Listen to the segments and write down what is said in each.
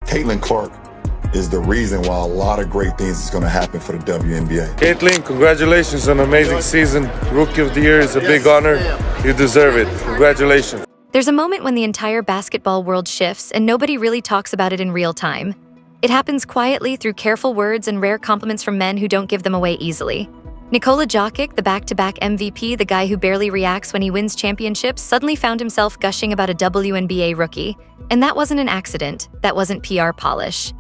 Caitlin Clark is the reason why a lot of great things is going to happen for the WNBA. Caitlin, congratulations on an amazing season. Rookie of the Year is a big honor. You deserve it. Congratulations. There's a moment when the entire basketball world shifts and nobody really talks about it in real time. It happens quietly through careful words and rare compliments from men who don't give them away easily. Nikola Jokić, the back-to-back MVP, the guy who barely reacts when he wins championships, suddenly found himself gushing about a WNBA rookie. And that wasn't an accident. That wasn't PR polish.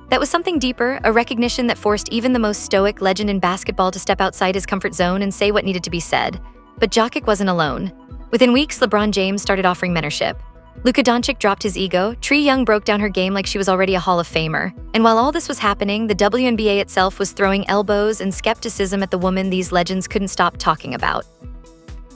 That was something deeper, a recognition that forced even the most stoic legend in basketball to step outside his comfort zone and say what needed to be said. But Jokić wasn't alone. Within weeks, LeBron James started offering mentorship. Luka Dončić dropped his ego, Trae Young broke down her game like she was already a Hall of Famer. And while all this was happening, the WNBA itself was throwing elbows and skepticism at the woman these legends couldn't stop talking about.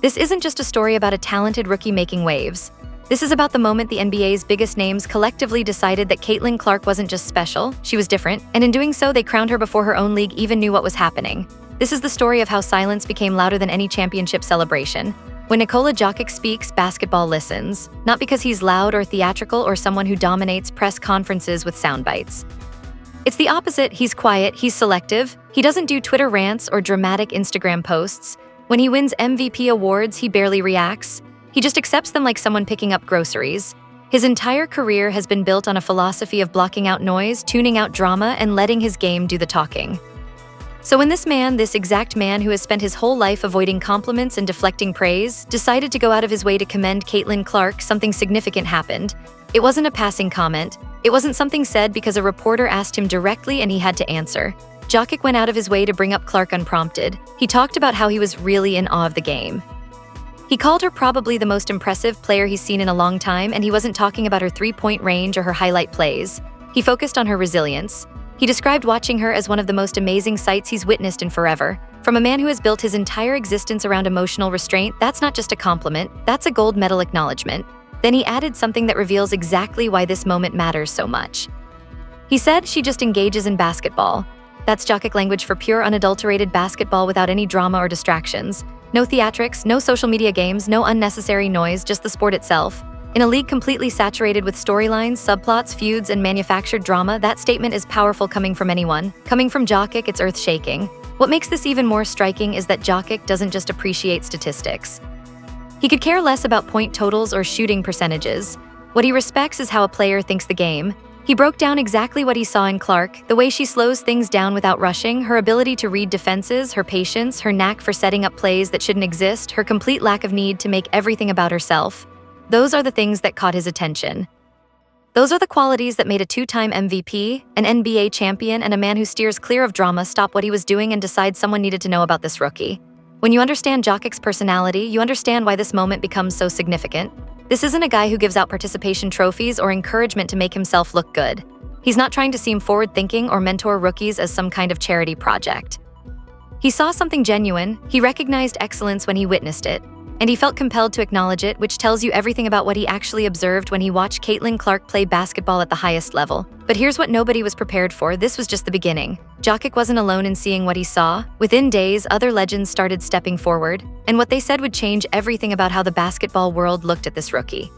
This isn't just a story about a talented rookie making waves. This is about the moment the NBA's biggest names collectively decided that Caitlin Clark wasn't just special, she was different, and in doing so, they crowned her before her own league even knew what was happening. This is the story of how silence became louder than any championship celebration. When Nikola Jokić speaks, basketball listens, not because he's loud or theatrical or someone who dominates press conferences with sound bites. It's the opposite. He's quiet, he's selective, he doesn't do Twitter rants or dramatic Instagram posts. When he wins MVP awards, he barely reacts. He just accepts them like someone picking up groceries. His entire career has been built on a philosophy of blocking out noise, tuning out drama, and letting his game do the talking. So when this exact man who has spent his whole life avoiding compliments and deflecting praise, decided to go out of his way to commend Caitlin Clark, something significant happened. It wasn't a passing comment. It wasn't something said because a reporter asked him directly and he had to answer. Jokić went out of his way to bring up Clark unprompted. He talked about how he was really in awe of the game. He called her probably the most impressive player he's seen in a long time, and he wasn't talking about her three-point range or her highlight plays. He focused on her resilience. He described watching her as one of the most amazing sights he's witnessed in forever. From a man who has built his entire existence around emotional restraint, that's not just a compliment, that's a gold medal acknowledgement. Then he added something that reveals exactly why this moment matters so much. He said she just engages in basketball. That's Jokić language for pure, unadulterated basketball without any drama or distractions. No theatrics, no social media games, no unnecessary noise, just the sport itself. In a league completely saturated with storylines, subplots, feuds, and manufactured drama, that statement is powerful coming from anyone. Coming from Jokić, it's earth-shaking. What makes this even more striking is that Jokić doesn't just appreciate statistics. He could care less about point totals or shooting percentages. What he respects is how a player thinks the game. He broke down exactly what he saw in Clark, the way she slows things down without rushing, her ability to read defenses, her patience, her knack for setting up plays that shouldn't exist, her complete lack of need to make everything about herself. Those are the things that caught his attention. Those are the qualities that made a two-time MVP, an NBA champion, and a man who steers clear of drama stop what he was doing and decide someone needed to know about this rookie. When you understand Jokic's personality, you understand why this moment becomes so significant. This isn't a guy who gives out participation trophies or encouragement to make himself look good. He's not trying to seem forward-thinking or mentor rookies as some kind of charity project. He saw something genuine, he recognized excellence when he witnessed it, and he felt compelled to acknowledge it, which tells you everything about what he actually observed when he watched Caitlin Clark play basketball at the highest level. But here's what nobody was prepared for. This was just the beginning. Jokić wasn't alone in seeing what he saw. Within days, other legends started stepping forward, and what they said would change everything about how the basketball world looked at this rookie.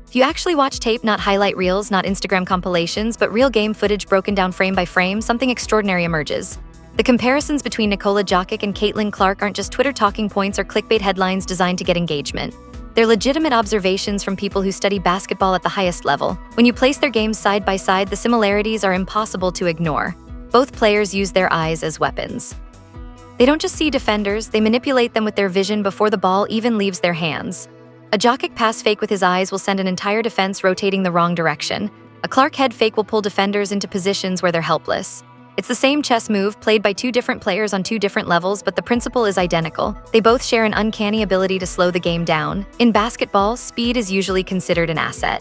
If you actually watch tape, not highlight reels, not Instagram compilations, but real game footage broken down frame by frame, something extraordinary emerges. The comparisons between Nikola Jokić and Caitlin Clark aren't just Twitter talking points or clickbait headlines designed to get engagement. They're legitimate observations from people who study basketball at the highest level. When you place their games side by side, the similarities are impossible to ignore. Both players use their eyes as weapons. They don't just see defenders, they manipulate them with their vision before the ball even leaves their hands. A Jokić pass fake with his eyes will send an entire defense rotating the wrong direction. A Clark head fake will pull defenders into positions where they're helpless. It's the same chess move played by two different players on two different levels, but the principle is identical. They both share an uncanny ability to slow the game down. In basketball, speed is usually considered an asset.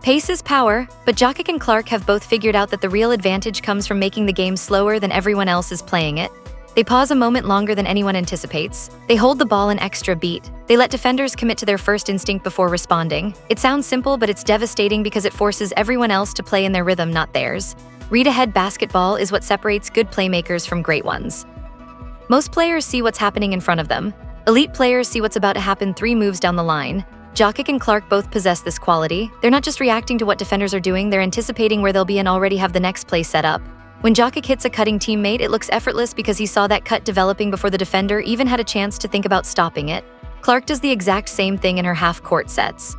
Pace is power, but Jokić and Clark have both figured out that the real advantage comes from making the game slower than everyone else is playing it. They pause a moment longer than anyone anticipates. They hold the ball an extra beat. They let defenders commit to their first instinct before responding. It sounds simple, but it's devastating because it forces everyone else to play in their rhythm, not theirs. Read-ahead basketball is what separates good playmakers from great ones. Most players see what's happening in front of them. Elite players see what's about to happen 3 moves down the line. Jokic and Clark both possess this quality. They're not just reacting to what defenders are doing, they're anticipating where they'll be and already have the next play set up. When Jokic hits a cutting teammate, it looks effortless because he saw that cut developing before the defender even had a chance to think about stopping it. Clark does the exact same thing in her half-court sets.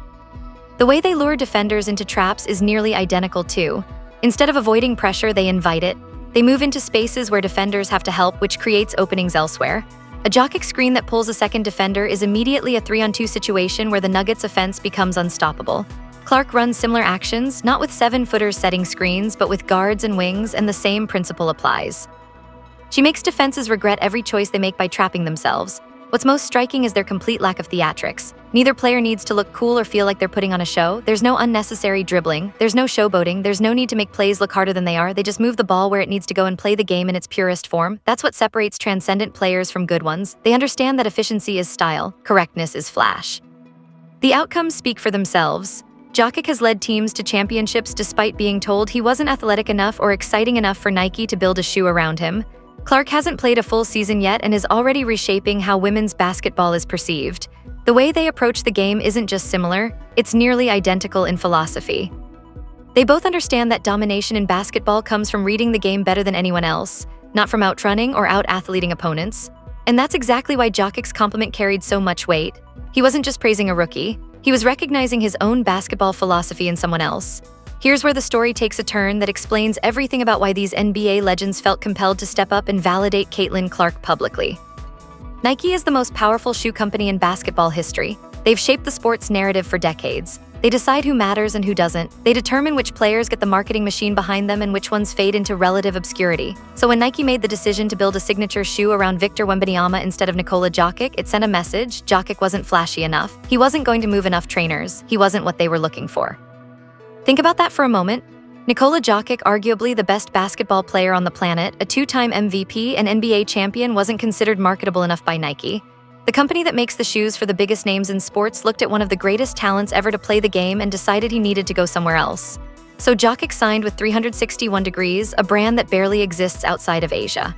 The way they lure defenders into traps is nearly identical too. Instead of avoiding pressure, they invite it. They move into spaces where defenders have to help, which creates openings elsewhere. A Jokic screen that pulls a second defender is immediately a 3-on-2 situation where the Nuggets' offense becomes unstoppable. Clark runs similar actions, not with 7-footers setting screens, but with guards and wings, and the same principle applies. She makes defenses regret every choice they make by trapping themselves. What's most striking is their complete lack of theatrics. Neither player needs to look cool or feel like they're putting on a show. There's no unnecessary dribbling. There's no showboating. There's no need to make plays look harder than they are. They just move the ball where it needs to go and play the game in its purest form. That's what separates transcendent players from good ones. They understand that efficiency is style, correctness is flash. The outcomes speak for themselves. Jokic has led teams to championships despite being told he wasn't athletic enough or exciting enough for Nike to build a shoe around him. Clark hasn't played a full season yet and is already reshaping how women's basketball is perceived. The way they approach the game isn't just similar, it's nearly identical in philosophy. They both understand that domination in basketball comes from reading the game better than anyone else, not from outrunning or out-athleting opponents. And that's exactly why Jokic's compliment carried so much weight. He wasn't just praising a rookie, he was recognizing his own basketball philosophy in someone else. Here's where the story takes a turn that explains everything about why these NBA legends felt compelled to step up and validate Caitlin Clark publicly. Nike is the most powerful shoe company in basketball history. They've shaped the sport's narrative for decades. They decide who matters and who doesn't. They determine which players get the marketing machine behind them and which ones fade into relative obscurity. So when Nike made the decision to build a signature shoe around Victor Wembanyama instead of Nikola Jokic, it sent a message. Jokic wasn't flashy enough. He wasn't going to move enough trainers. He wasn't what they were looking for. Think about that for a moment. Nikola Jokic, arguably the best basketball player on the planet, a 2-time MVP and NBA champion, wasn't considered marketable enough by Nike. The company that makes the shoes for the biggest names in sports looked at one of the greatest talents ever to play the game and decided he needed to go somewhere else. So Jokic signed with 361 Degrees, a brand that barely exists outside of Asia.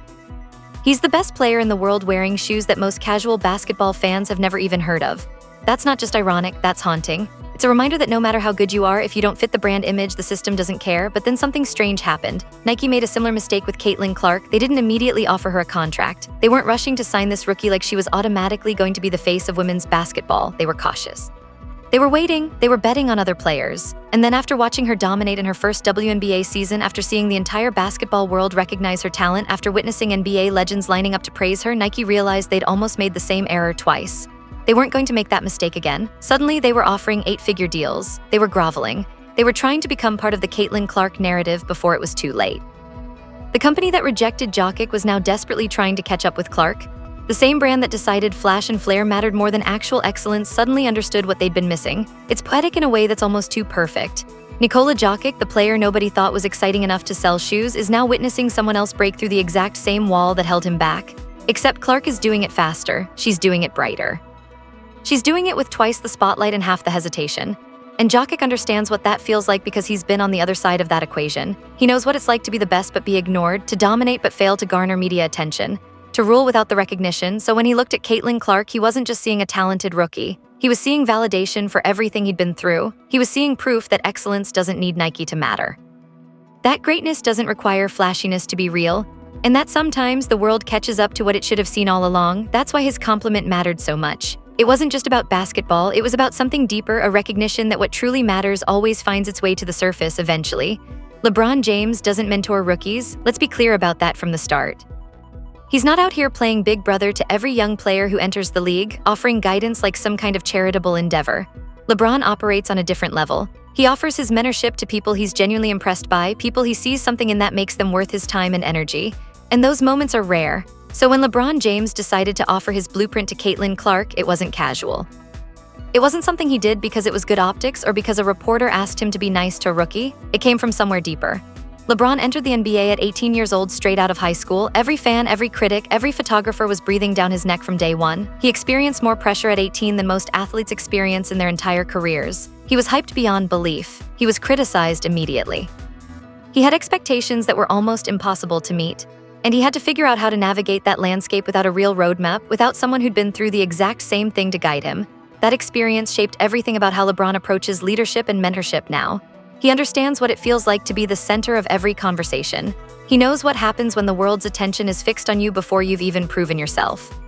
He's the best player in the world wearing shoes that most casual basketball fans have never even heard of. That's not just ironic, that's haunting. It's a reminder that no matter how good you are, if you don't fit the brand image, the system doesn't care. But then something strange happened. Nike made a similar mistake with Caitlin Clark. They didn't immediately offer her a contract. They weren't rushing to sign this rookie like she was automatically going to be the face of women's basketball. They were cautious. They were waiting, they were betting on other players. And then after watching her dominate in her first WNBA season, after seeing the entire basketball world recognize her talent, after witnessing NBA legends lining up to praise her, Nike realized they'd almost made the same error twice. They weren't going to make that mistake again. Suddenly, they were offering 8-figure deals. They were groveling. They were trying to become part of the Caitlin Clark narrative before it was too late. The company that rejected Jokic was now desperately trying to catch up with Clark. The same brand that decided flash and flair mattered more than actual excellence suddenly understood what they'd been missing. It's poetic in a way that's almost too perfect. Nikola Jokic, the player nobody thought was exciting enough to sell shoes, is now witnessing someone else break through the exact same wall that held him back. Except Clark is doing it faster. She's doing it brighter. She's doing it with twice the spotlight and half the hesitation. And Jokic understands what that feels like because he's been on the other side of that equation. He knows what it's like to be the best but be ignored, to dominate but fail to garner media attention, to rule without the recognition. So when he looked at Caitlin Clark, he wasn't just seeing a talented rookie. He was seeing validation for everything he'd been through. He was seeing proof that excellence doesn't need Nike to matter. That greatness doesn't require flashiness to be real, and that sometimes the world catches up to what it should have seen all along. That's why his compliment mattered so much. It wasn't just about basketball, it was about something deeper, a recognition that what truly matters always finds its way to the surface eventually. LeBron James doesn't mentor rookies. Let's be clear about that from the start. He's not out here playing big brother to every young player who enters the league, offering guidance like some kind of charitable endeavor. LeBron operates on a different level. He offers his mentorship to people he's genuinely impressed by, people he sees something in that makes them worth his time and energy. And those moments are rare. So when LeBron James decided to offer his blueprint to Caitlin Clark, it wasn't casual. It wasn't something he did because it was good optics or because a reporter asked him to be nice to a rookie. It came from somewhere deeper. LeBron entered the NBA at 18 years old, straight out of high school. Every fan, every critic, every photographer was breathing down his neck from day one. He experienced more pressure at 18 than most athletes experience in their entire careers. He was hyped beyond belief. He was criticized immediately. He had expectations that were almost impossible to meet. And he had to figure out how to navigate that landscape without a real roadmap, without someone who'd been through the exact same thing to guide him. That experience shaped everything about how LeBron approaches leadership and mentorship now. He understands what it feels like to be the center of every conversation. He knows what happens when the world's attention is fixed on you before you've even proven yourself.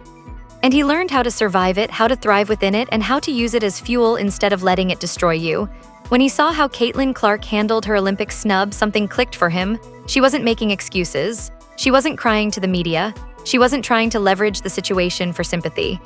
And he learned how to survive it, how to thrive within it, and how to use it as fuel instead of letting it destroy you. When he saw how Caitlin Clark handled her Olympic snub, something clicked for him. She wasn't making excuses. She wasn't crying to the media. She wasn't trying to leverage the situation for sympathy.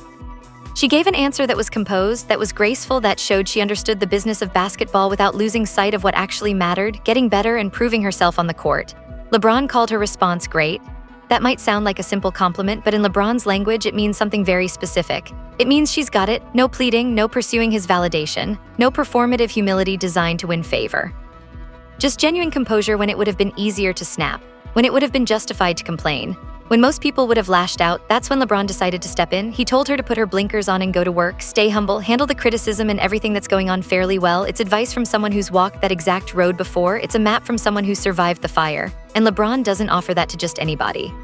She gave an answer that was composed, that was graceful, that showed she understood the business of basketball without losing sight of what actually mattered, getting better and proving herself on the court. LeBron called her response great. That might sound like a simple compliment, but in LeBron's language, it means something very specific. It means she's got it, no pleading, no pursuing his validation, no performative humility designed to win favor. Just genuine composure when it would have been easier to snap, when it would have been justified to complain. When most people would have lashed out, that's when LeBron decided to step in. He told her to put her blinkers on and go to work, stay humble, handle the criticism and everything that's going on fairly well. It's advice from someone who's walked that exact road before. It's a map from someone who survived the fire. And LeBron doesn't offer that to just anybody.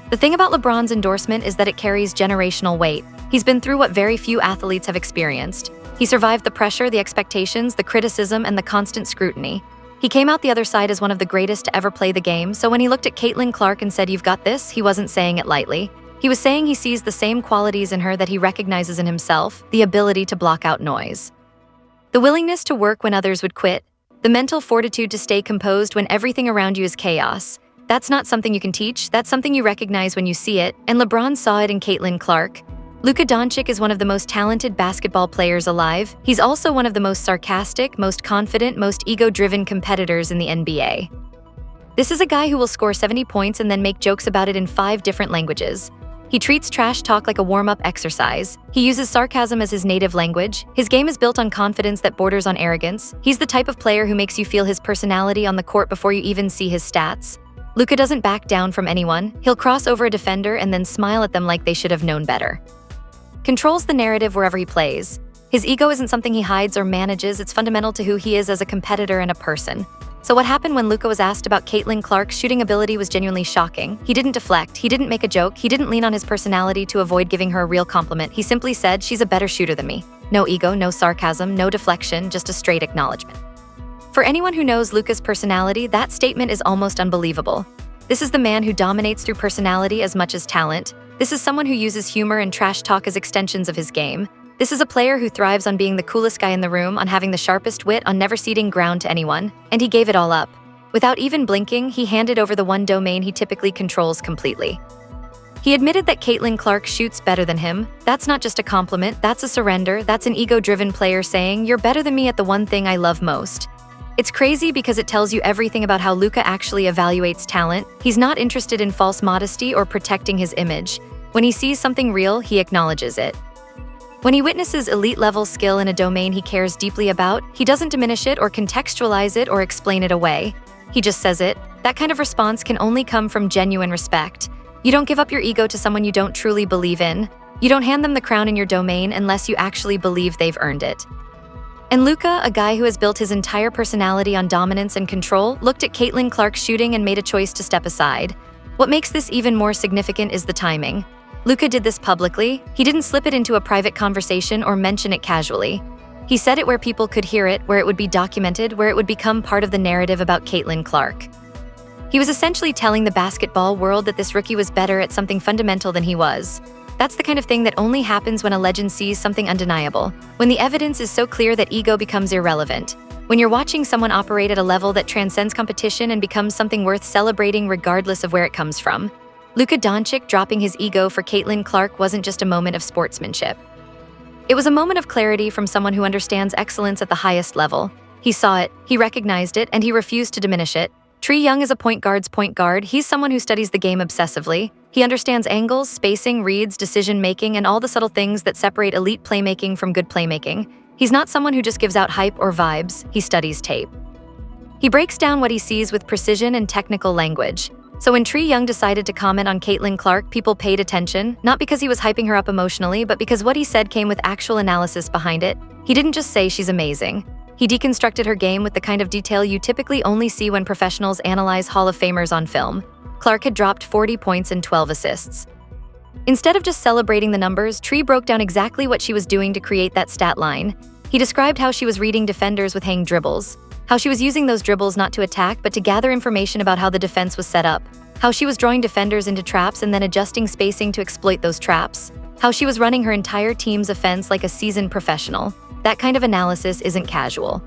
The thing about LeBron's endorsement is that it carries generational weight. He's been through what very few athletes have experienced. He survived the pressure, the expectations, the criticism, and the constant scrutiny. He came out the other side as one of the greatest to ever play the game, so when he looked at Caitlin Clark and said, "You've got this," he wasn't saying it lightly. He was saying he sees the same qualities in her that he recognizes in himself, the ability to block out noise. The willingness to work when others would quit, the mental fortitude to stay composed when everything around you is chaos. That's not something you can teach, that's something you recognize when you see it, and LeBron saw it in Caitlin Clark. Luka Dončić is one of the most talented basketball players alive. He's also one of the most sarcastic, most confident, most ego-driven competitors in the NBA. This is a guy who will score 70 points and then make jokes about it in 5 different languages. He treats trash talk like a warm-up exercise. He uses sarcasm as his native language. His game is built on confidence that borders on arrogance. He's the type of player who makes you feel his personality on the court before you even see his stats. Luka doesn't back down from anyone. He'll cross over a defender and then smile at them like they should have known better. Controls the narrative wherever he plays. His ego isn't something he hides or manages, it's fundamental to who he is as a competitor and a person. So what happened when Luka was asked about Caitlin Clark's shooting ability was genuinely shocking. He didn't deflect, he didn't make a joke, he didn't lean on his personality to avoid giving her a real compliment. He simply said, "She's a better shooter than me." No ego, no sarcasm, no deflection, just a straight acknowledgement. For anyone who knows Luka's personality, that statement is almost unbelievable. This is the man who dominates through personality as much as talent. This is someone who uses humor and trash talk as extensions of his game. This is a player who thrives on being the coolest guy in the room, on having the sharpest wit, on never ceding ground to anyone. And he gave it all up. Without even blinking, he handed over the one domain he typically controls completely. He admitted that Caitlin Clark shoots better than him. That's not just a compliment, that's a surrender. That's an ego-driven player saying, "You're better than me at the one thing I love most." It's crazy because it tells you everything about how Luka actually evaluates talent. He's not interested in false modesty or protecting his image. When he sees something real, he acknowledges it. When he witnesses elite-level skill in a domain he cares deeply about, he doesn't diminish it or contextualize it or explain it away. He just says it. That kind of response can only come from genuine respect. You don't give up your ego to someone you don't truly believe in. You don't hand them the crown in your domain unless you actually believe they've earned it. And Luka, a guy who has built his entire personality on dominance and control, looked at Caitlin Clark's shooting and made a choice to step aside. What makes this even more significant is the timing. Luka did this publicly. He didn't slip it into a private conversation or mention it casually. He said it where people could hear it, where it would be documented, where it would become part of the narrative about Caitlin Clark. He was essentially telling the basketball world that this rookie was better at something fundamental than he was. That's the kind of thing that only happens when a legend sees something undeniable, when the evidence is so clear that ego becomes irrelevant, when you're watching someone operate at a level that transcends competition and becomes something worth celebrating regardless of where it comes from. Luka Dončić dropping his ego for Caitlin Clark wasn't just a moment of sportsmanship. It was a moment of clarity from someone who understands excellence at the highest level. He saw it, he recognized it, and he refused to diminish it. Trae Young is a point guard's point guard. He's someone who studies the game obsessively. He understands angles, spacing, reads, decision-making, and all the subtle things that separate elite playmaking from good playmaking. He's not someone who just gives out hype or vibes. He studies tape. He breaks down what he sees with precision and technical language. So when Trae Young decided to comment on Caitlin Clark, people paid attention, not because he was hyping her up emotionally, but because what he said came with actual analysis behind it. He didn't just say she's amazing. He deconstructed her game with the kind of detail you typically only see when professionals analyze Hall of Famers on film. Clark had dropped 40 points and 12 assists. Instead of just celebrating the numbers, Trae broke down exactly what she was doing to create that stat line. He described how she was reading defenders with hang dribbles, how she was using those dribbles not to attack but to gather information about how the defense was set up, how she was drawing defenders into traps and then adjusting spacing to exploit those traps, how she was running her entire team's offense like a seasoned professional. That kind of analysis isn't casual.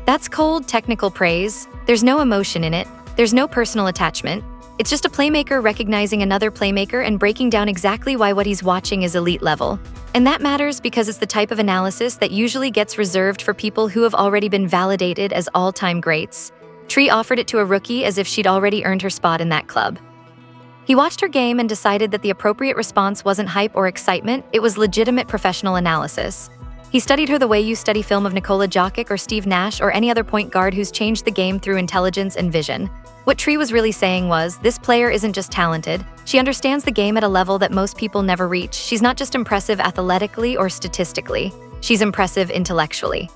That's cold, technical praise. There's no emotion in it. There's no personal attachment. It's just a playmaker recognizing another playmaker and breaking down exactly why what he's watching is elite level. And that matters because it's the type of analysis that usually gets reserved for people who have already been validated as all-time greats. Trae offered it to a rookie as if she'd already earned her spot in that club. He watched her game and decided that the appropriate response wasn't hype or excitement, it was legitimate professional analysis. He studied her the way you study film of Nikola Jokic or Steve Nash or any other point guard who's changed the game through intelligence and vision. What Trae was really saying was, this player isn't just talented, she understands the game at a level that most people never reach. She's not just impressive athletically or statistically, she's impressive intellectually.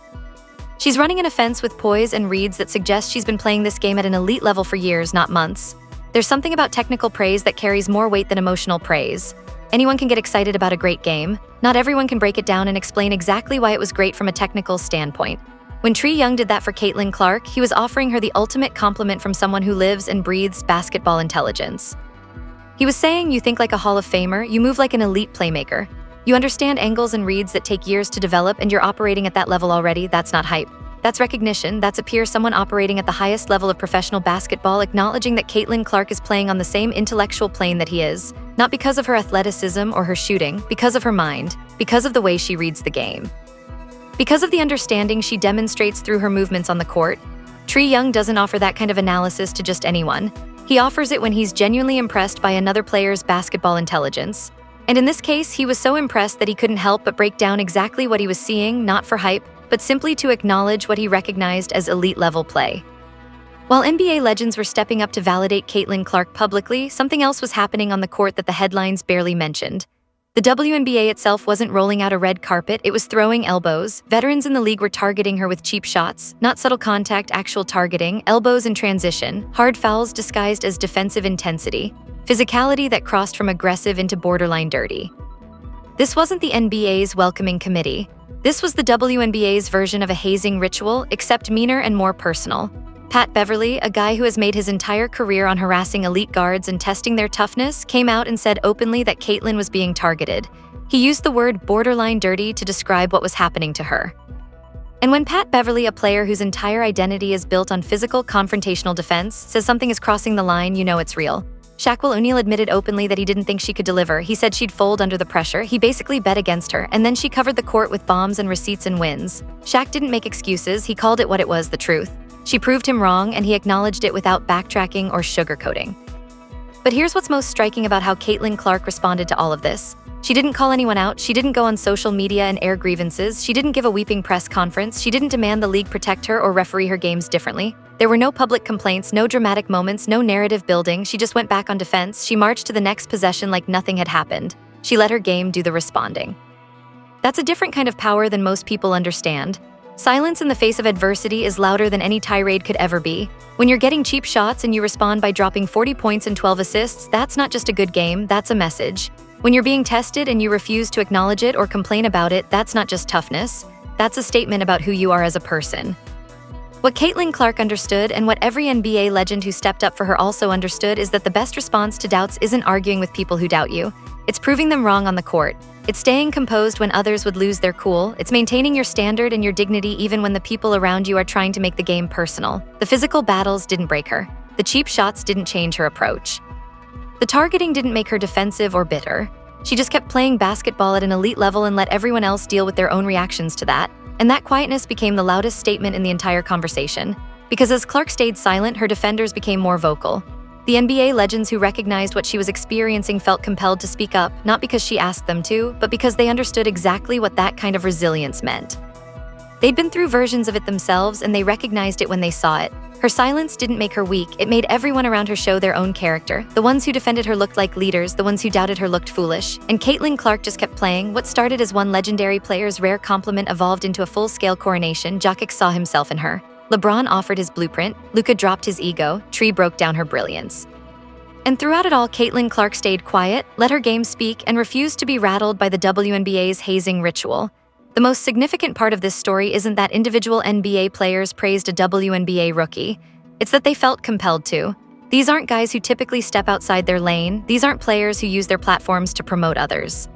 She's running an offense with poise and reads that suggests she's been playing this game at an elite level for years, not months. There's something about technical praise that carries more weight than emotional praise. Anyone can get excited about a great game. Not everyone can break it down and explain exactly why it was great from a technical standpoint. When Trae Young did that for Caitlin Clark, he was offering her the ultimate compliment from someone who lives and breathes basketball intelligence. He was saying, you think like a Hall of Famer, you move like an elite playmaker. You understand angles and reads that take years to develop, and you're operating at that level already. That's not hype. That's recognition. That's a peer, someone operating at the highest level of professional basketball, acknowledging that Caitlin Clark is playing on the same intellectual plane that he is, not because of her athleticism or her shooting, because of her mind, because of the way she reads the game. Because of the understanding she demonstrates through her movements on the court. Trae Young doesn't offer that kind of analysis to just anyone. He offers it when he's genuinely impressed by another player's basketball intelligence. And in this case, he was so impressed that he couldn't help but break down exactly what he was seeing, not for hype, but simply to acknowledge what he recognized as elite-level play. While NBA legends were stepping up to validate Caitlin Clark publicly, something else was happening on the court that the headlines barely mentioned. The WNBA itself wasn't rolling out a red carpet, it was throwing elbows. Veterans in the league were targeting her with cheap shots, not subtle contact, actual targeting, elbows in transition, hard fouls disguised as defensive intensity, physicality that crossed from aggressive into borderline dirty. This wasn't the NBA's welcoming committee. This was the WNBA's version of a hazing ritual, except meaner and more personal. Pat Beverly, a guy who has made his entire career on harassing elite guards and testing their toughness, came out and said openly that Caitlin was being targeted. He used the word borderline dirty to describe what was happening to her. And when Pat Beverly, a player whose entire identity is built on physical, confrontational defense, says something is crossing the line, you know it's real. Shaquille O'Neal admitted openly that he didn't think she could deliver. He said she'd fold under the pressure. He basically bet against her, and then she covered the court with bombs and receipts and wins. Shaq didn't make excuses. He called it what it was, the truth. She proved him wrong, and he acknowledged it without backtracking or sugarcoating. But here's what's most striking about how Caitlin Clark responded to all of this. She didn't call anyone out. She didn't go on social media and air grievances. She didn't give a weeping press conference. She didn't demand the league protect her or referee her games differently. There were no public complaints, no dramatic moments, no narrative building. She just went back on defense. She marched to the next possession like nothing had happened. She let her game do the responding. That's a different kind of power than most people understand. Silence in the face of adversity is louder than any tirade could ever be. When you're getting cheap shots and you respond by dropping 40 points and 12 assists, that's not just a good game, that's a message. When you're being tested and you refuse to acknowledge it or complain about it, that's not just toughness. That's a statement about who you are as a person. What Caitlin Clark understood, and what every NBA legend who stepped up for her also understood, is that the best response to doubts isn't arguing with people who doubt you. It's proving them wrong on the court. It's staying composed when others would lose their cool. It's maintaining your standard and your dignity even when the people around you are trying to make the game personal. The physical battles didn't break her. The cheap shots didn't change her approach. The targeting didn't make her defensive or bitter. She just kept playing basketball at an elite level and let everyone else deal with their own reactions to that. And that quietness became the loudest statement in the entire conversation. Because as Clark stayed silent, her defenders became more vocal. The NBA legends who recognized what she was experiencing felt compelled to speak up, not because she asked them to, but because they understood exactly what that kind of resilience meant. They'd been through versions of it themselves, and they recognized it when they saw it. Her silence didn't make her weak, it made everyone around her show their own character. The ones who defended her looked like leaders, the ones who doubted her looked foolish. And Caitlin Clark just kept playing. What started as one legendary player's rare compliment evolved into a full-scale coronation. Jokic saw himself in her. LeBron offered his blueprint. Luka dropped his ego. Trae broke down her brilliance. And throughout it all, Caitlin Clark stayed quiet, let her game speak, and refused to be rattled by the WNBA's hazing ritual. The most significant part of this story isn't that individual NBA players praised a WNBA rookie. It's that they felt compelled to. These aren't guys who typically step outside their lane. These aren't players who use their platforms to promote others.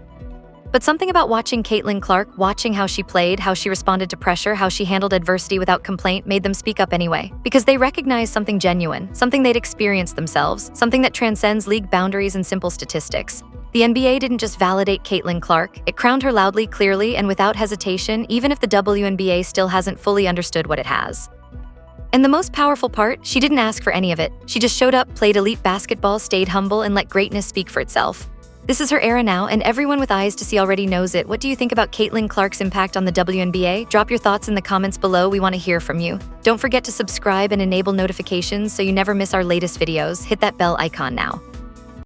But something about watching Caitlin Clark, watching how she played, how she responded to pressure, how she handled adversity without complaint, made them speak up anyway. Because they recognized something genuine, something they'd experienced themselves, something that transcends league boundaries and simple statistics. The NBA didn't just validate Caitlin Clark, it crowned her loudly, clearly, and without hesitation, even if the WNBA still hasn't fully understood what it has. And the most powerful part, she didn't ask for any of it. She just showed up, played elite basketball, stayed humble, and let greatness speak for itself. This is her era now, and everyone with eyes to see already knows it. What do you think about Caitlin Clark's impact on the WNBA? Drop your thoughts in the comments below. We want to hear from you. Don't forget to subscribe and enable notifications so you never miss our latest videos. Hit that bell icon now.